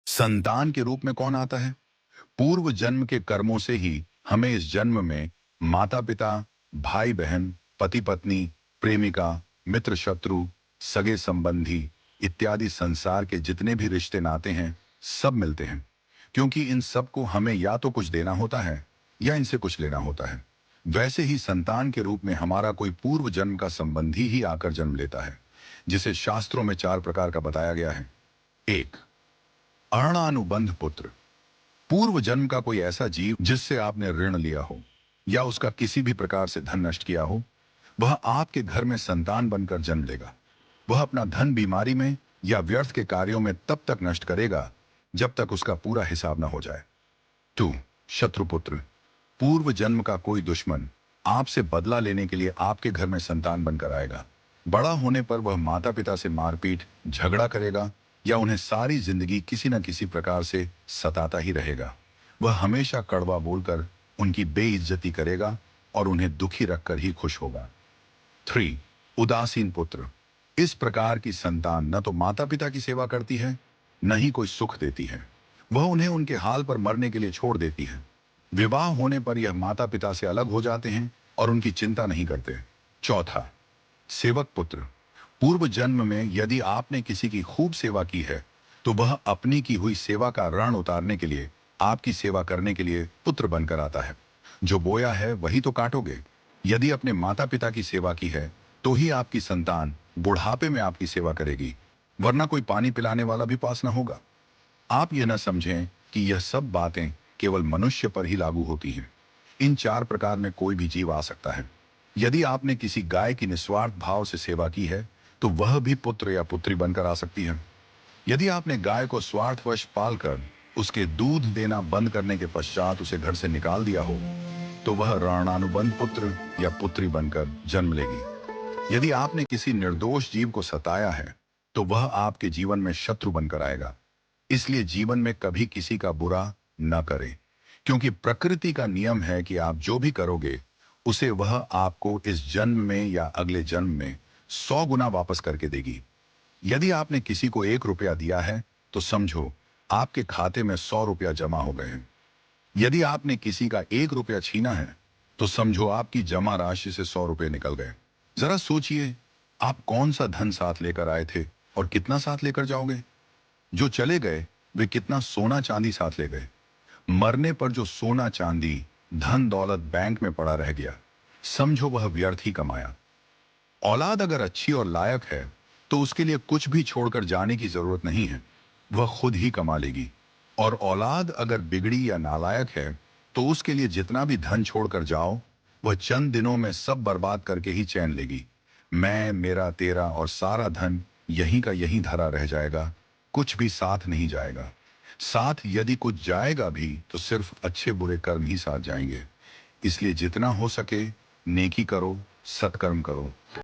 संतान के रूप में कौन आता है? पूर्व जन्म के कर्मों से ही हमें इस जन्म में माता पिता, भाई बहन, पति पत्नी, प्रेमिका, मित्र शत्रु, सगे संबंधी इत्यादि संसार के जितने भी रिश्ते नाते हैं, सब मिलते हैं। क्योंकि इन सब को हमें या तो कुछ देना होता है या इनसे कुछ लेना होता है। वैसे ही संतान के रूप में हमारा कोई पूर्व जन्म का संबंधी ही आकर जन्म लेता है, जिसे शास्त्रों में 4 प्रकार का बताया गया है। 1. अणानुबंध पुत्र। पूर्व जन्म का कोई ऐसा जीव जिससे आपने ऋण लिया हो या उसका किसी भी प्रकार से धन नष्ट किया हो, वह आपके घर में संतान बनकर जन्म लेगा। वह अपना धन बीमारी में या व्यर्थ के कार्यों में तब तक नष्ट करेगा जब तक उसका पूरा हिसाब न हो जाए। 2. शत्रुपुत्र। पूर्व जन्म का कोई दुश्मन आपसे बदला लेने के लिए आपके घर में संतान बनकर आएगा। बड़ा होने पर वह माता पिता से मारपीट, झगड़ा करेगा या उन्हें सारी जिंदगी किसी न किसी प्रकार से सताता ही रहेगा। वह हमेशा कड़वा बोलकर उनकी बेइज्जती करेगा और उन्हें दुखी रखकर ही खुश होगा। 3. उदासीन पुत्र। इस प्रकार की संतान न तो माता पिता की सेवा करती है, न ही कोई सुख देती है। वह उन्हें उनके हाल पर मरने के लिए छोड़ देती है। विवाह होने पर यह माता पिता से अलग हो जाते हैं और उनकी चिंता नहीं करते। 4. सेवक पुत्र। पूर्व जन्म में यदि आपने किसी की खूब सेवा की है, तो वह अपनी की हुई सेवा का ऋण उतारने के लिए आपकी सेवा करने के लिए पुत्र बनकर आता है। जो बोया है वही तो काटोगे। यदि अपने माता पिता की सेवा की है, तो ही आपकी संतान बुढ़ापे में आपकी सेवा करेगी, वरना कोई पानी पिलाने वाला भी पास न होगा। आप यह न समझें कि यह सब बातें केवल मनुष्य पर ही लागू होती हैं। इन 4 प्रकार में कोई भी जीव आ सकता है। यदि आपने किसी गाय की निस्वार्थ भाव से सेवा की है, तो वह भी पुत्र या पुत्री बनकर आ सकती है। यदि आपने गाय को स्वार्थवश पालकर उसके दूध देना बंद करने के पश्चात उसे घर से निकाल दिया हो, तो वह ऋणानुबंध पुत्र या पुत्री बनकर जन्म लेगी। यदि आपने किसी निर्दोष जीव को सताया है, तो वह आपके जीवन में शत्रु बनकर आएगा। इसलिए जीवन में कभी किसी का बुरा न करें, क्योंकि प्रकृति का नियम है कि आप जो भी करोगे, उसे वह आपको इस जन्म में या अगले जन्म में 100 गुना वापस करके देगी। यदि आपने किसी को 1 रुपया दिया है, तो समझो आपके खाते में 100 रुपया जमा हो गए हैं। यदि आपने किसी का 1 रुपया छीना है, तो समझो आपकी जमा राशि से 100 रुपये निकल गए। जरा सोचिए, आप कौन सा धन साथ लेकर आए थे और कितना साथ लेकर जाओगे? जो चले गए, वे कितना सोना चांदी साथ ले गए? मरने पर जो सोना चांदी, धन दौलत बैंक में पड़ा रह गया, समझो वह व्यर्थ ही कमाया। औलाद अगर अच्छी और लायक है, तो उसके लिए कुछ भी छोड़कर जाने की जरूरत नहीं है, वह खुद ही कमा लेगी। और औलाद अगर बिगड़ी या नालायक है, तो उसके लिए जितना भी धन छोड़कर जाओ, वह चंद दिनों में सब बर्बाद करके ही चैन लेगी। मैं, मेरा, तेरा और सारा धन यहीं का यहीं धरा रह जाएगा, कुछ भी साथ नहीं जाएगा। साथ यदि कुछ जाएगा भी, तो सिर्फ अच्छे बुरे कर्म ही साथ जाएंगे। इसलिए जितना हो सके नेकी करो, सत्कर्म करो।